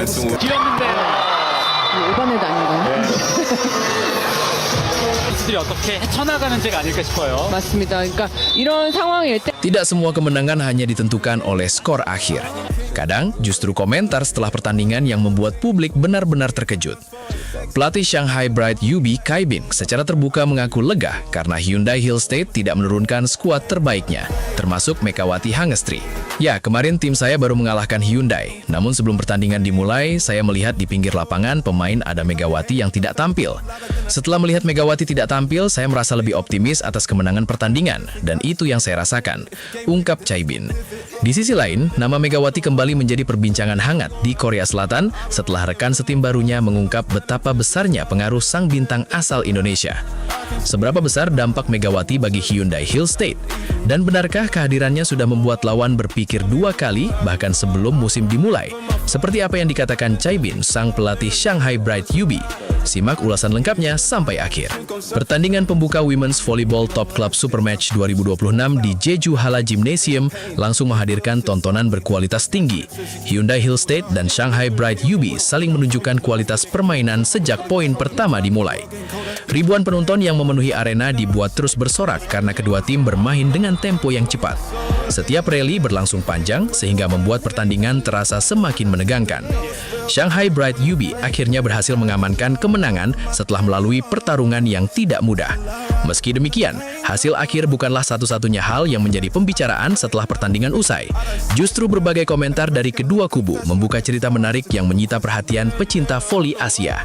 승우. 뛰었는데요. 오바넷 아닌가요? 선수들이 어떻게 헤쳐나가는지가 아닐까 싶어요. 맞습니다. 그러니까 이런 상황일 때 Tidak semua kemenangan hanya ditentukan oleh skor akhir. Kadang justru komentar setelah pertandingan yang membuat publik benar-benar terkejut. Pelatih Shanghai Bright Yubi Kai Bin secara terbuka mengaku lega karena Hyundai Hill State tidak menurunkan skuad terbaiknya, termasuk Megawati Hangestri. Ya, kemarin tim saya baru mengalahkan Hyundai. Namun sebelum pertandingan dimulai, saya melihat di pinggir lapangan pemain ada Megawati yang tidak tampil. Setelah melihat Megawati tidak tampil, saya merasa lebih optimis atas kemenangan pertandingan, dan itu yang saya rasakan, ungkap Chai Bin. Di sisi lain, nama Megawati kembali menjadi perbincangan hangat di Korea Selatan setelah rekan setim barunya mengungkap betapa besarnya pengaruh sang bintang asal Indonesia. Seberapa besar dampak Megawati bagi Hyundai Hill State? Dan benarkah kehadirannya sudah membuat lawan berpikir dua kali bahkan sebelum musim dimulai? Seperti apa yang dikatakan Chai Bin, sang pelatih Shanghai Bright Yubi. Simak ulasan lengkapnya sampai akhir. Pertandingan pembuka Women's Volleyball Top Club Supermatch 2026 di Jeju Hala Gymnasium langsung menghadirkan tontonan berkualitas tinggi. Hyundai Hill State dan Shanghai Bright Yubi saling menunjukkan kualitas permainan sejak poin pertama dimulai. Ribuan penonton yang memenuhi arena dibuat terus bersorak karena kedua tim bermain dengan tempo yang cepat. Setiap rally berlangsung panjang sehingga membuat pertandingan terasa semakin menegangkan. Shanghai Bright Yubi akhirnya berhasil mengamankan kemenangan setelah melalui pertarungan yang tidak mudah. Meski demikian, hasil akhir bukanlah satu-satunya hal yang menjadi pembicaraan setelah pertandingan usai. Justru berbagai komentar dari kedua kubu membuka cerita menarik yang menyita perhatian pecinta voli Asia.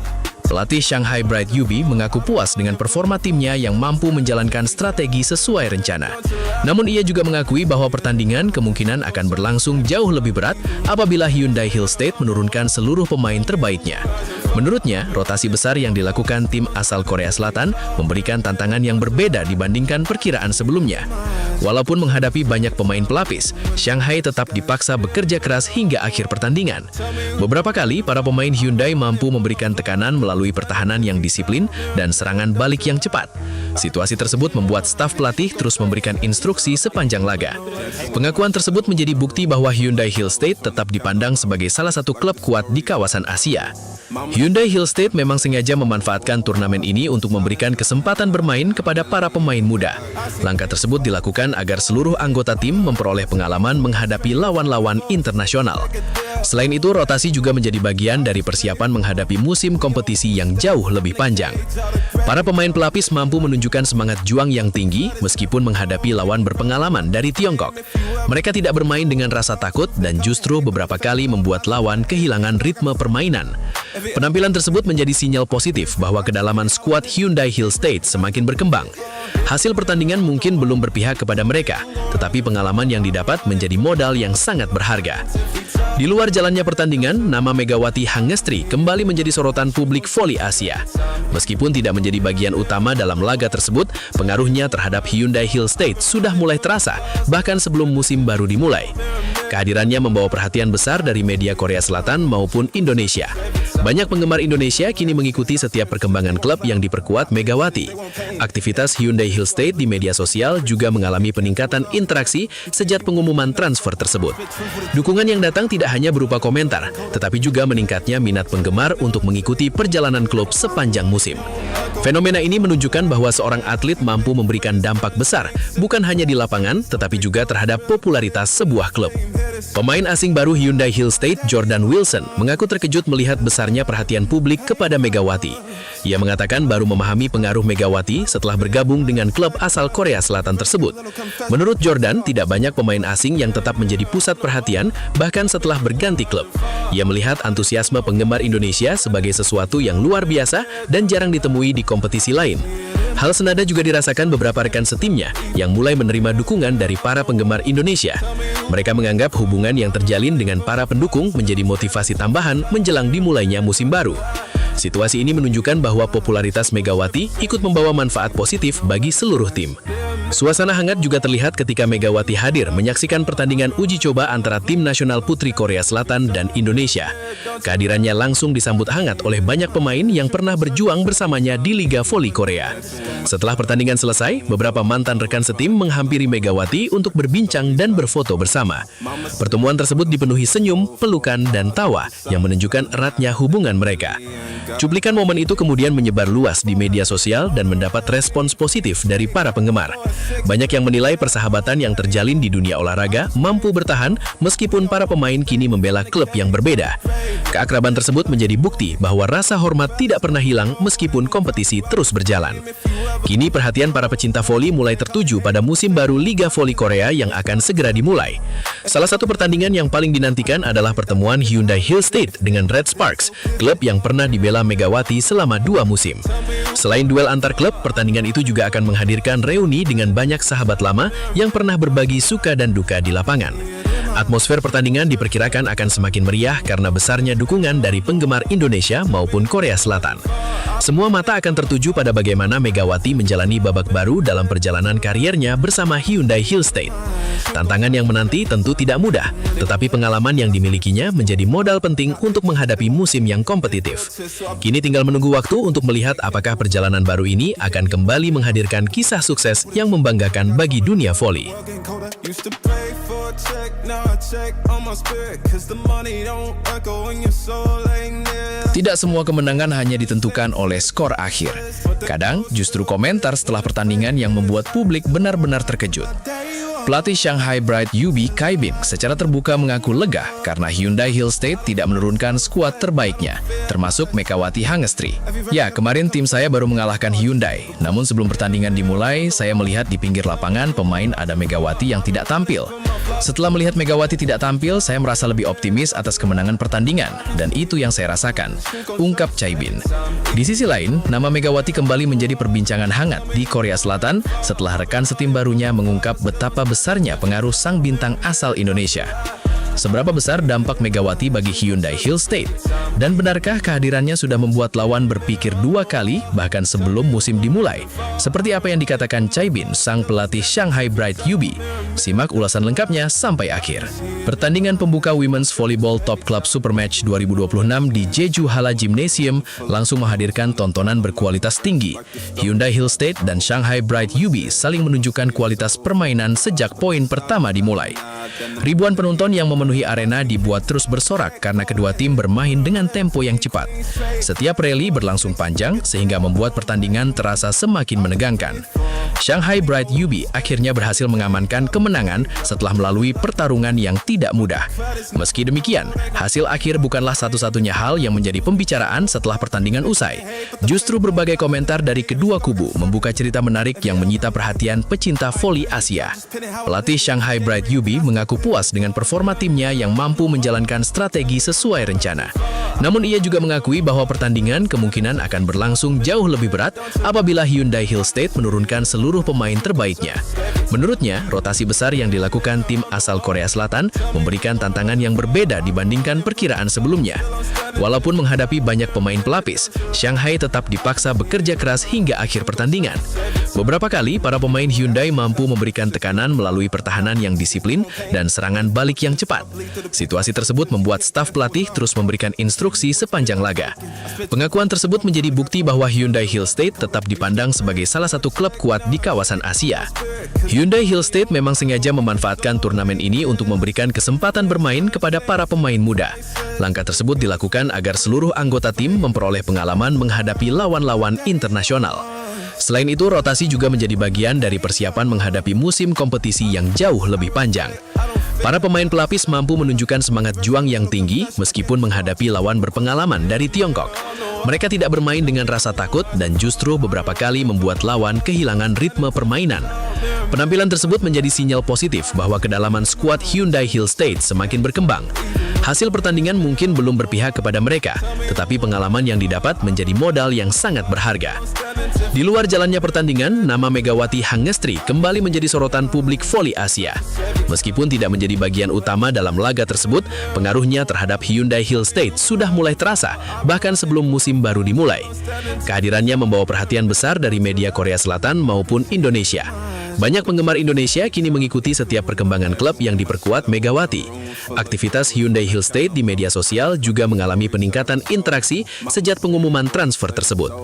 Pelatih Shanghai Bright Yubi mengaku puas dengan performa timnya yang mampu menjalankan strategi sesuai rencana. Namun ia juga mengakui bahwa pertandingan kemungkinan akan berlangsung jauh lebih berat apabila Hyundai Hill State menurunkan seluruh pemain terbaiknya. Menurutnya, rotasi besar yang dilakukan tim asal Korea Selatan memberikan tantangan yang berbeda dibandingkan perkiraan sebelumnya. Walaupun menghadapi banyak pemain pelapis, Shanghai tetap dipaksa bekerja keras hingga akhir pertandingan. Beberapa kali, para pemain Hyundai mampu memberikan tekanan melalui pertahanan yang disiplin dan serangan balik yang cepat. Situasi tersebut membuat staf pelatih terus memberikan instruksi sepanjang laga. Pengakuan tersebut menjadi bukti bahwa Hyundai Hill State tetap dipandang sebagai salah satu klub kuat di kawasan Asia. Hyundai Hill State memang sengaja memanfaatkan turnamen ini untuk memberikan kesempatan bermain kepada para pemain muda. Langkah tersebut dilakukan agar seluruh anggota tim memperoleh pengalaman menghadapi lawan-lawan internasional. Selain itu, rotasi juga menjadi bagian dari persiapan menghadapi musim kompetisi yang jauh lebih panjang. Para pemain pelapis mampu menunjukkan semangat juang yang tinggi meskipun menghadapi lawan berpengalaman dari Tiongkok. Mereka tidak bermain dengan rasa takut dan justru beberapa kali membuat lawan kehilangan ritme permainan. Penampilan tersebut menjadi sinyal positif bahwa kedalaman skuad Hyundai Hill State semakin berkembang. Hasil pertandingan mungkin belum berpihak kepada mereka, tetapi pengalaman yang didapat menjadi modal yang sangat berharga. Di luar jalannya pertandingan, nama Megawati Hangestri kembali menjadi sorotan publik voli Asia. Meskipun tidak menjadi bagian utama dalam laga tersebut, pengaruhnya terhadap Hyundai Hill State sudah mulai terasa, bahkan sebelum musim baru dimulai. Kehadirannya membawa perhatian besar dari media Korea Selatan maupun Indonesia. Banyak penggemar Indonesia kini mengikuti setiap perkembangan klub yang diperkuat Megawati. Aktivitas Hyundai Hill State di media sosial juga mengalami peningkatan interaksi sejak pengumuman transfer tersebut. Dukungan yang datang tidak hanya berupa komentar, tetapi juga meningkatnya minat penggemar untuk mengikuti perjalanan klub sepanjang musim. Fenomena ini menunjukkan bahwa seorang atlet mampu memberikan dampak besar, bukan hanya di lapangan, tetapi juga terhadap popularitas sebuah klub. Pemain asing baru Hyundai Hill State, Jordan Wilson, mengaku terkejut melihat besarnya perhatian publik kepada Megawati. Ia mengatakan baru memahami pengaruh Megawati setelah bergabung dengan klub asal Korea Selatan tersebut. Menurut Jordan, tidak banyak pemain asing yang tetap menjadi pusat perhatian, bahkan setelah berganti klub. Ia melihat antusiasme penggemar Indonesia sebagai sesuatu yang luar biasa dan jarang ditemui di kompetisi lain. Hal senada juga dirasakan beberapa rekan setimnya yang mulai menerima dukungan dari para penggemar Indonesia. Mereka menganggap hubungan yang terjalin dengan para pendukung menjadi motivasi tambahan menjelang dimulainya musim baru. Situasi ini menunjukkan bahwa popularitas Megawati ikut membawa manfaat positif bagi seluruh tim. Suasana hangat juga terlihat ketika Megawati hadir menyaksikan pertandingan uji coba antara tim nasional putri Korea Selatan dan Indonesia. Kehadirannya langsung disambut hangat oleh banyak pemain yang pernah berjuang bersamanya di Liga Voli Korea. Setelah pertandingan selesai, beberapa mantan rekan setim menghampiri Megawati untuk berbincang dan berfoto bersama. Pertemuan tersebut dipenuhi senyum, pelukan, dan tawa yang menunjukkan eratnya hubungan mereka. Cuplikan momen itu kemudian menyebar luas di media sosial dan mendapat respons positif dari para penggemar. Banyak yang menilai persahabatan yang terjalin di dunia olahraga mampu bertahan meskipun para pemain kini membela klub yang berbeda. Keakraban tersebut menjadi bukti bahwa rasa hormat tidak pernah hilang meskipun kompetisi terus berjalan. Kini perhatian para pecinta voli mulai tertuju pada musim baru Liga Voli Korea yang akan segera dimulai. Salah satu pertandingan yang paling dinantikan adalah pertemuan Hyundai Hill State dengan Red Sparks, klub yang pernah dibela Megawati selama 2 musim. Selain duel antar klub, pertandingan itu juga akan menghadirkan reuni dengan banyak sahabat lama yang pernah berbagi suka dan duka di lapangan. Atmosfer pertandingan diperkirakan akan semakin meriah karena besarnya dukungan dari penggemar Indonesia maupun Korea Selatan. Semua mata akan tertuju pada bagaimana Megawati menjalani babak baru dalam perjalanan kariernya bersama Hyundai Hill State. Tantangan yang menanti tentu tidak mudah, tetapi pengalaman yang dimilikinya menjadi modal penting untuk menghadapi musim yang kompetitif. Kini tinggal menunggu waktu untuk melihat apakah perjalanan baru ini akan kembali menghadirkan kisah sukses yang membanggakan bagi dunia voli. Tidak semua kemenangan hanya ditentukan oleh skor akhir. Kadang justru komentar setelah pertandingan yang membuat publik benar-benar terkejut. Pelatih Shanghai Bright Yubi Kaibin secara terbuka mengaku lega karena Hyundai Hill State tidak menurunkan skuad terbaiknya, termasuk Megawati Hangestri. Ya, kemarin tim saya baru mengalahkan Hyundai, namun sebelum pertandingan dimulai, saya melihat di pinggir lapangan pemain ada Megawati yang tidak tampil. Setelah melihat Megawati tidak tampil, saya merasa lebih optimis atas kemenangan pertandingan, dan itu yang saya rasakan, ungkap Caibin. Di sisi lain, nama Megawati kembali menjadi perbincangan hangat di Korea Selatan setelah rekan setim barunya mengungkap betapa besarnya pengaruh sang bintang asal Indonesia. Seberapa besar dampak Megawati bagi Hyundai Hill State? Dan benarkah kehadirannya sudah membuat lawan berpikir 2 kali bahkan sebelum musim dimulai? Seperti apa yang dikatakan Caibin, sang pelatih Shanghai Bright Yubi. Simak ulasan lengkapnya sampai akhir. Pertandingan pembuka Women's Volleyball Top Club Supermatch 2026 di Jeju Hala Gymnasium langsung menghadirkan tontonan berkualitas tinggi. Hyundai Hill State dan Shanghai Bright Yubi saling menunjukkan kualitas permainan sejak poin pertama dimulai. Ribuan penonton yang memenuhi arena dibuat terus bersorak karena kedua tim bermain dengan tempo yang cepat. Setiap rally berlangsung panjang sehingga membuat pertandingan terasa semakin menegangkan. Shanghai Bright Yubi akhirnya berhasil mengamankan kemenangan setelah melalui pertarungan yang tidak mudah. Meski demikian, hasil akhir bukanlah satu-satunya hal yang menjadi pembicaraan setelah pertandingan usai. Justru berbagai komentar dari kedua kubu membuka cerita menarik yang menyita perhatian pecinta voli Asia. Pelatih Shanghai Bright Yubi mengaku puas dengan performa timnya yang mampu menjalankan strategi sesuai rencana. Namun ia juga mengakui bahwa pertandingan kemungkinan akan berlangsung jauh lebih berat apabila Hyundai Hill State menurunkan seluruh pemain terbaiknya. Menurutnya, rotasi besar yang dilakukan tim asal Korea Selatan memberikan tantangan yang berbeda dibandingkan perkiraan sebelumnya. Walaupun menghadapi banyak pemain pelapis, Shanghai tetap dipaksa bekerja keras hingga akhir pertandingan. Beberapa kali, para pemain Hyundai mampu memberikan tekanan melalui pertahanan yang disiplin dan serangan balik yang cepat. Situasi tersebut membuat staf pelatih terus memberikan instruksi sepanjang laga. Pengakuan tersebut menjadi bukti bahwa Hyundai Hill State tetap dipandang sebagai salah satu klub kuat di kawasan Asia. Hyundai Hill State memang sengaja memanfaatkan turnamen ini untuk memberikan kesempatan bermain kepada para pemain muda. Langkah tersebut dilakukan agar seluruh anggota tim memperoleh pengalaman menghadapi lawan-lawan internasional. Selain itu, rotasi juga menjadi bagian dari persiapan menghadapi musim kompetisi yang jauh lebih panjang. Para pemain pelapis mampu menunjukkan semangat juang yang tinggi meskipun menghadapi lawan berpengalaman dari Tiongkok. Mereka tidak bermain dengan rasa takut dan justru beberapa kali membuat lawan kehilangan ritme permainan. Penampilan tersebut menjadi sinyal positif bahwa kedalaman skuad Hyundai Hill State semakin berkembang. Hasil pertandingan mungkin belum berpihak kepada mereka, tetapi pengalaman yang didapat menjadi modal yang sangat berharga. Di luar jalannya pertandingan, nama Megawati Hangestri kembali menjadi sorotan publik voli Asia. Meskipun tidak menjadi bagian utama dalam laga tersebut, pengaruhnya terhadap Hyundai Hill State sudah mulai terasa, bahkan sebelum musim baru dimulai. Kehadirannya membawa perhatian besar dari media Korea Selatan maupun Indonesia. Banyak penggemar Indonesia kini mengikuti setiap perkembangan klub yang diperkuat Megawati. Aktivitas Hyundai Hill State di media sosial juga mengalami peningkatan interaksi sejak pengumuman transfer tersebut.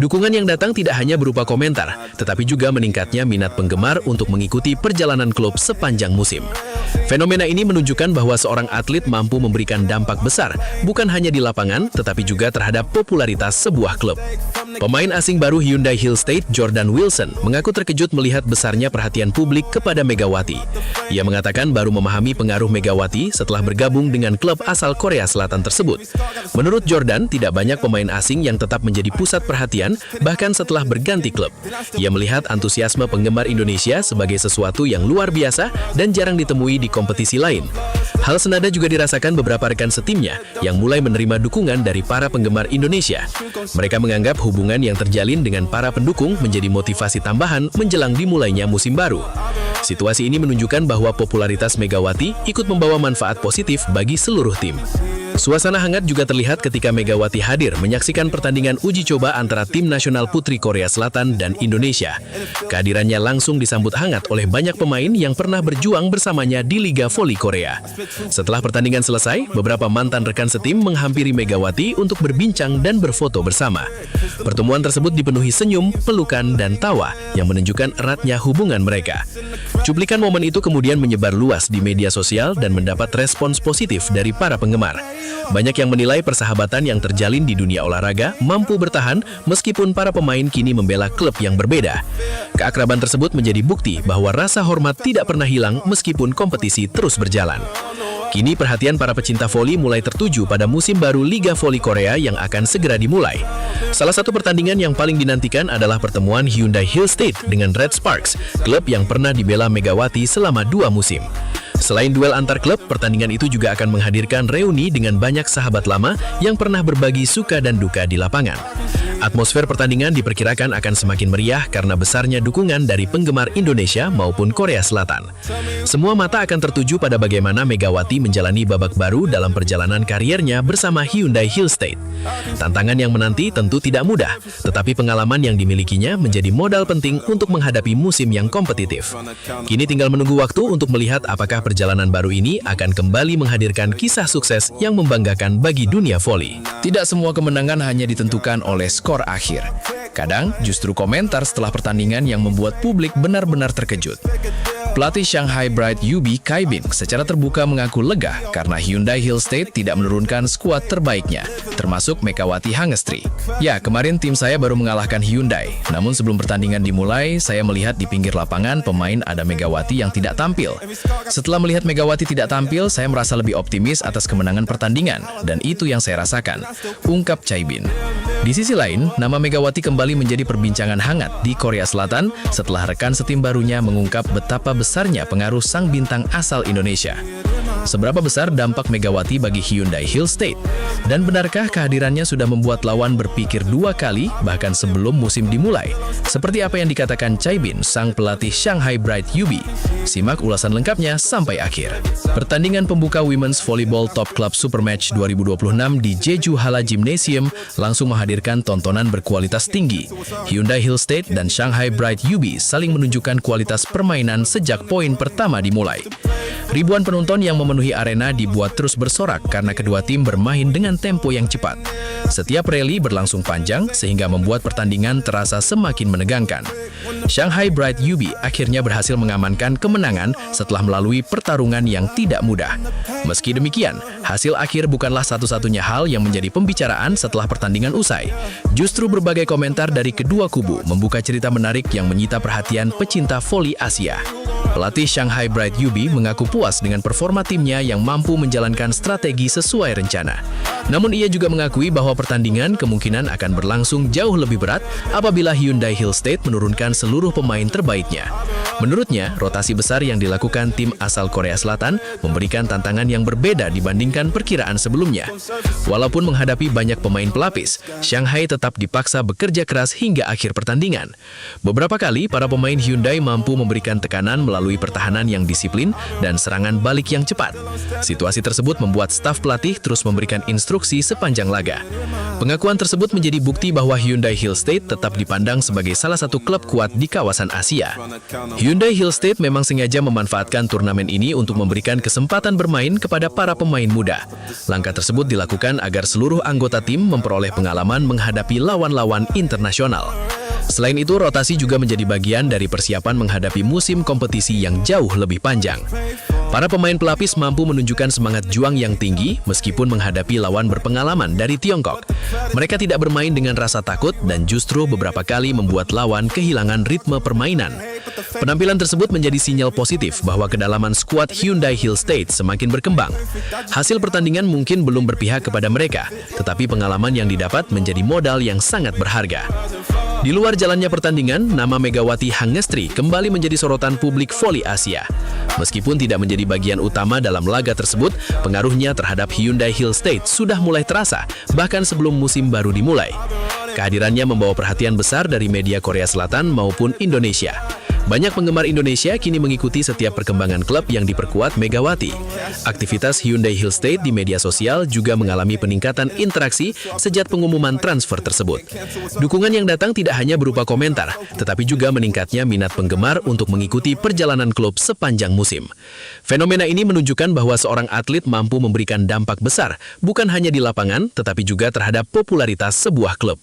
Dukungan yang datang tidak hanya berupa komentar, tetapi juga meningkatnya minat penggemar untuk mengikuti perjalanan klub sepanjang musim. Fenomena ini menunjukkan bahwa seorang atlet mampu memberikan dampak besar, bukan hanya di lapangan, tetapi juga terhadap popularitas sebuah klub. Pemain asing baru Hyundai Hill State, Jordan Wilson, mengaku terkejut melihat besarnya perhatian publik kepada Megawati. Ia mengatakan baru memahami pengaruh Megawati setelah bergabung dengan klub asal Korea Selatan tersebut. Menurut Jordan, tidak banyak pemain asing yang tetap menjadi pusat perhatian, bahkan setelah berganti klub. Ia melihat antusiasme penggemar Indonesia sebagai sesuatu yang luar biasa dan jarang ditemui di kompetisi lain. Hal senada juga dirasakan beberapa rekan setimnya yang mulai menerima dukungan dari para penggemar Indonesia. Mereka menganggap hubungan yang terjalin dengan para pendukung menjadi motivasi tambahan menjelang dimulainya musim baru. Situasi ini menunjukkan bahwa popularitas Megawati ikut membawa manfaat positif bagi seluruh tim. Suasana hangat juga terlihat ketika Megawati hadir menyaksikan pertandingan uji coba antara tim nasional putri Korea Selatan dan Indonesia. Kehadirannya langsung disambut hangat oleh banyak pemain yang pernah berjuang bersamanya di Liga Voli Korea. Setelah pertandingan selesai, beberapa mantan rekan setim menghampiri Megawati untuk berbincang dan berfoto bersama. Pertemuan tersebut dipenuhi senyum, pelukan, dan tawa yang menunjukkan eratnya hubungan mereka. Cuplikan momen itu kemudian menyebar luas di media sosial dan mendapat respons positif dari para penggemar. Banyak yang menilai persahabatan yang terjalin di dunia olahraga mampu bertahan meskipun para pemain kini membela klub yang berbeda. Keakraban tersebut menjadi bukti bahwa rasa hormat tidak pernah hilang meskipun kompetisi terus berjalan. Kini perhatian para pecinta voli mulai tertuju pada musim baru Liga Voli Korea yang akan segera dimulai. Salah satu pertandingan yang paling dinantikan adalah pertemuan Hyundai Hill State dengan Red Sparks, klub yang pernah dibela Megawati selama 2 musim. Selain duel antar klub, pertandingan itu juga akan menghadirkan reuni dengan banyak sahabat lama yang pernah berbagi suka dan duka di lapangan. Atmosfer pertandingan diperkirakan akan semakin meriah karena besarnya dukungan dari penggemar Indonesia maupun Korea Selatan. Semua mata akan tertuju pada bagaimana Megawati menjalani babak baru dalam perjalanan kariernya bersama Hyundai Hill State. Tantangan yang menanti tentu tidak mudah, tetapi pengalaman yang dimilikinya menjadi modal penting untuk menghadapi musim yang kompetitif. Kini tinggal menunggu waktu untuk melihat apakah perjalanan baru ini akan kembali menghadirkan kisah sukses yang membanggakan bagi dunia voli. Tidak semua kemenangan hanya ditentukan oleh skor akhir. Kadang justru komentar setelah pertandingan yang membuat publik benar-benar terkejut. Pelatih Shanghai Bright Yubi Kaibin secara terbuka mengaku lega karena Hyundai Hill State tidak menurunkan skuad terbaiknya, termasuk Megawati Hangestri. Ya, kemarin tim saya baru mengalahkan Hyundai. Namun sebelum pertandingan dimulai, saya melihat di pinggir lapangan pemain ada Megawati yang tidak tampil. Setelah melihat Megawati tidak tampil, saya merasa lebih optimis atas kemenangan pertandingan, dan itu yang saya rasakan, ungkap Caibin. Di sisi lain, nama Megawati kembali menjadi perbincangan hangat di Korea Selatan setelah rekan setim barunya mengungkap betapa besarnya pengaruh sang bintang asal Indonesia. Seberapa besar dampak Megawati bagi Hyundai Hill State? Dan benarkah kehadirannya sudah membuat lawan berpikir 2 kali bahkan sebelum musim dimulai? Seperti apa yang dikatakan Caibin, sang pelatih Shanghai Bright Yubi. Simak ulasan lengkapnya sampai akhir. Pertandingan pembuka Women's Volleyball Top Club Supermatch 2026 di Jeju Hala Gymnasium langsung menghadirkan tontonan berkualitas tinggi. Hyundai Hill State dan Shanghai Bright Yubi saling menunjukkan kualitas permainan sejak poin pertama dimulai. Ribuan penonton yang memenuhi arena dibuat terus bersorak karena kedua tim bermain dengan tempo yang cepat. Setiap rally berlangsung panjang sehingga membuat pertandingan terasa semakin menegangkan. Shanghai Bright Yubi akhirnya berhasil mengamankan kemenangan setelah melalui pertarungan yang tidak mudah. Meski demikian, hasil akhir bukanlah satu-satunya hal yang menjadi pembicaraan setelah pertandingan usai. Justru berbagai komentar dari kedua kubu membuka cerita menarik yang menyita perhatian pecinta voli Asia. Pelatih Shanghai Bright Yubi mengaku puas dengan performa timnya yang mampu menjalankan strategi sesuai rencana. Namun ia juga mengakui bahwa pertandingan kemungkinan akan berlangsung jauh lebih berat apabila Hyundai Hill State menurunkan seluruh pemain terbaiknya. Menurutnya, rotasi besar yang dilakukan tim asal Korea Selatan memberikan tantangan yang berbeda dibandingkan perkiraan sebelumnya. Walaupun menghadapi banyak pemain pelapis, Shanghai tetap dipaksa bekerja keras hingga akhir pertandingan. Beberapa kali, para pemain Hyundai mampu memberikan tekanan melalui pertahanan yang disiplin dan serangan balik yang cepat. Situasi tersebut membuat staf pelatih terus memberikan instruksi sepanjang laga. Pengakuan tersebut menjadi bukti bahwa Hyundai Hill State tetap dipandang sebagai salah satu klub kuat di kawasan Asia. Hyundai Hill State memang sengaja memanfaatkan turnamen ini untuk memberikan kesempatan bermain kepada para pemain muda. Langkah tersebut dilakukan agar seluruh anggota tim memperoleh pengalaman menghadapi lawan-lawan internasional. Selain itu, rotasi juga menjadi bagian dari persiapan menghadapi musim kompetisi yang jauh lebih panjang. Para pemain pelapis mampu menunjukkan semangat juang yang tinggi meskipun menghadapi lawan berpengalaman dari Tiongkok. Mereka tidak bermain dengan rasa takut dan justru beberapa kali membuat lawan kehilangan ritme permainan. Penampilan tersebut menjadi sinyal positif bahwa kedalaman skuad Hyundai Hill State semakin berkembang. Hasil pertandingan mungkin belum berpihak kepada mereka, tetapi pengalaman yang didapat menjadi modal yang sangat berharga. Di luar jalannya pertandingan, nama Megawati Hangestri kembali menjadi sorotan publik voli Asia. Meskipun tidak menjadi bagian utama dalam laga tersebut, pengaruhnya terhadap Hyundai Hill State sudah mulai terasa, bahkan sebelum musim baru dimulai. Kehadirannya membawa perhatian besar dari media Korea Selatan maupun Indonesia. Banyak penggemar Indonesia kini mengikuti setiap perkembangan klub yang diperkuat Megawati. Aktivitas Hyundai Hill State di media sosial juga mengalami peningkatan interaksi sejak pengumuman transfer tersebut. Dukungan yang datang tidak hanya berupa komentar, tetapi juga meningkatnya minat penggemar untuk mengikuti perjalanan klub sepanjang musim. Fenomena ini menunjukkan bahwa seorang atlet mampu memberikan dampak besar, bukan hanya di lapangan, tetapi juga terhadap popularitas sebuah klub.